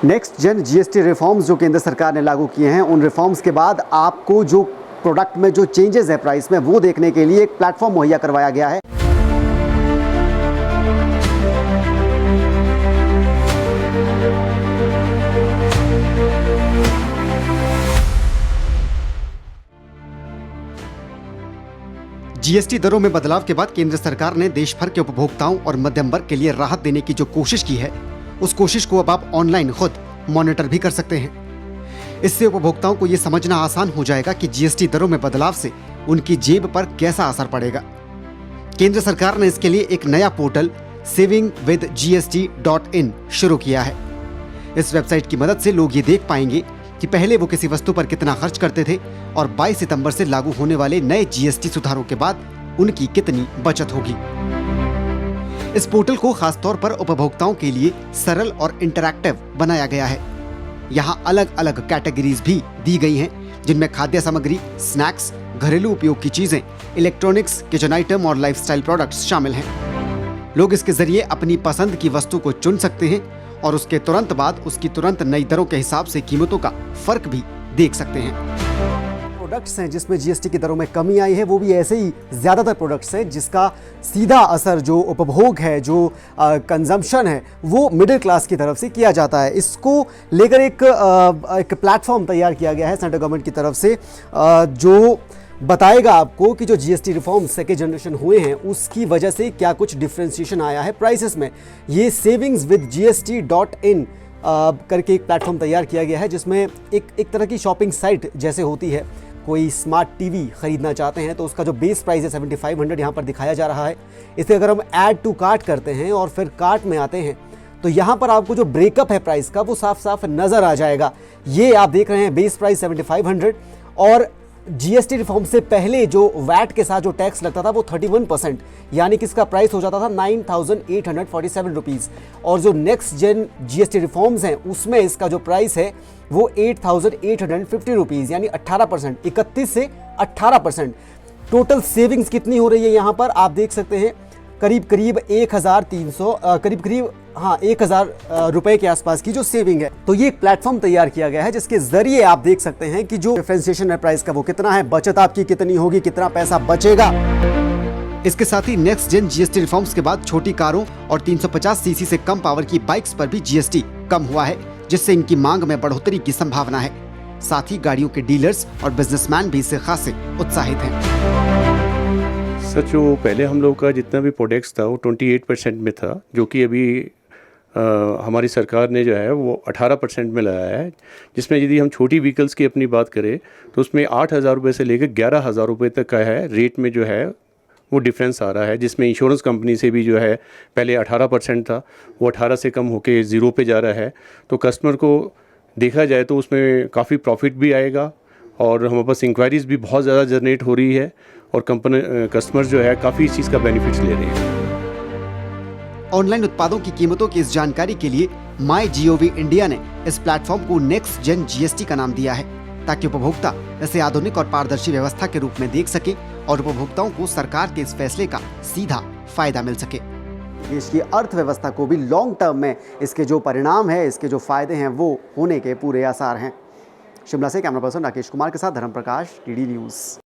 Next gen GST reforms जो केंद्र सरकार ने लागू किए हैं, उन रिफॉर्म्स के बाद आपको जो प्रोडक्ट में जो चेंजेस है प्राइस में, वो देखने के लिए एक प्लेटफॉर्म मुहैया करवाया गया है। जीएसटी दरों में बदलाव के बाद केंद्र सरकार ने देश भर के उपभोक्ताओं और मध्यम वर्ग के लिए राहत देने की जो कोशिश की है, उस कोशिश को अब आप ऑनलाइन खुद मॉनिटर भी कर सकते हैं। इससे उपभोक्ताओं को यह समझना आसान हो जाएगा कि जीएसटी दरों में बदलाव से उनकी जेब पर कैसा असर पड़ेगा। केंद्र सरकार ने इसके लिए एक नया पोर्टल savingwithgst.in शुरू किया है। इस वेबसाइट की मदद से लोग ये देख पाएंगे कि पहले वो किसी वस्तु पर कितना खर्च करते थे और 22 सितंबर से लागू होने वाले नए जीएसटी सुधारों के बाद उनकी कितनी बचत होगी। इस पोर्टल को खासतौर पर उपभोक्ताओं के लिए सरल और इंटरैक्टिव बनाया गया है। यहाँ अलग अलग कैटेगरीज भी दी गई हैं, जिनमें खाद्य सामग्री, स्नैक्स, घरेलू उपयोग की चीजें, इलेक्ट्रॉनिक्स, किचन आइटम और लाइफस्टाइल प्रोडक्ट्स शामिल हैं। लोग इसके जरिए अपनी पसंद की वस्तु को चुन सकते हैं और उसके तुरंत बाद उसकी तुरंत नई दरों के हिसाब से कीमतों का फर्क भी देख सकते हैं। प्रोडक्ट्स हैं जिसमें जीएसटी की दरों में कमी आई है, वो भी ऐसे ही ज्यादातर प्रोडक्ट्स हैं जिसका सीधा असर जो उपभोग है, जो कंजम्पशन है, वो मिडिल क्लास की तरफ से किया जाता है। इसको लेकर एक प्लेटफॉर्म तैयार किया गया है सेंट्रल गवर्नमेंट की तरफ से, जो बताएगा आपको कि जो जीएसटी रिफॉर्म सेकेंड जनरेशन हुए हैं उसकी वजह से क्या कुछ डिफ्रेंशिएशन आया है प्राइसेस में। ये savingswithgst.in करके एक प्लेटफॉर्म तैयार किया गया है, जिसमें एक तरह की शॉपिंग साइट जैसे होती है। कोई स्मार्ट टीवी खरीदना चाहते हैं तो उसका जो बेस प्राइस है 7500 यहाँ पर दिखाया जा रहा है। इसे अगर हम ऐड टू कार्ट करते हैं और फिर कार्ट में आते हैं तो यहाँ पर आपको जो ब्रेकअप है प्राइस का वो साफ साफ नज़र आ जाएगा। ये आप देख रहे हैं बेस प्राइस 7500 और जीएसटी रिफॉर्म से पहले जो वैट के साथ जो टैक्स लगता था वो 31%, यानी कि इसका प्राइस हो जाता था 9847 रुपीज़। और जो नेक्स्ट जेन जीएसटी रिफॉर्म्स हैं उसमें इसका जो प्राइस है वो 8850 रुपीज़, यानी 18%, 31 से 18%। टोटल सेविंग्स कितनी हो रही है यहाँ पर आप देख सकते हैं, करीब 1000 रुपए के आसपास की जो सेविंग है। तो ये एक प्लेटफॉर्म तैयार किया गया है जिसके जरिए आप देख सकते हैं कि जो डिफरेंशिएशन है प्राइस का वो कितना है, बचत आपकी कितनी होगी, कितना पैसा बचेगा। इसके साथ ही नेक्स्ट जेन जीएसटी रिफॉर्म्स के बाद छोटी कारों और 350 सीसी से कम पावर की बाइक्स पर भी जीएसटी कम हुआ है, जिससे इनकी मांग में बढ़ोतरी की संभावना है। साथ ही गाड़ियों के डीलर्स और बिजनेसमैन भी इससे खासे उत्साहित हैं। सच वो पहले हम लोग का जितना भी प्रोडक्ट्स था वो 28% में था, जो कि अभी हमारी सरकार ने जो है वो 18% में लाया है। जिसमें यदि हम छोटी व्हीकल्स की अपनी बात करें तो उसमें 8000 रुपये से लेकर 11000 रुपये तक का है रेट में जो है वो डिफरेंस आ रहा है। जिसमें इंश्योरेंस कंपनी से भी जो है पहले 18% था, वो 18 से कम होके 0 पे जा रहा है। तो कस्टमर को देखा जाए तो उसमें काफ़ी प्रॉफिट भी आएगा और हमारे पास इंक्वायरीज़ भी बहुत ज़्यादा जनरेट हो रही है और कस्टमर जो है काफ़ी इस चीज़ का बेनिफिट्स ले रहे हैं। ऑनलाइन उत्पादों की कीमतों की इस जानकारी के लिए MyGov इंडिया ने इस प्लेटफॉर्म को नेक्स्ट जेन जीएसटी का नाम दिया है, ताकि उपभोक्ता इसे आधुनिक और पारदर्शी व्यवस्था के रूप में देख सके और उपभोक्ताओं को सरकार के इस फैसले का सीधा फायदा मिल सके। देश की अर्थव्यवस्था को भी लॉन्ग टर्म में इसके जो परिणाम है, इसके जो फायदे हैं, वो होने के पूरे आसार हैं। शिमला से कैमरा पर्सन राकेश कुमार के साथ धर्म प्रकाश, टीडी न्यूज़।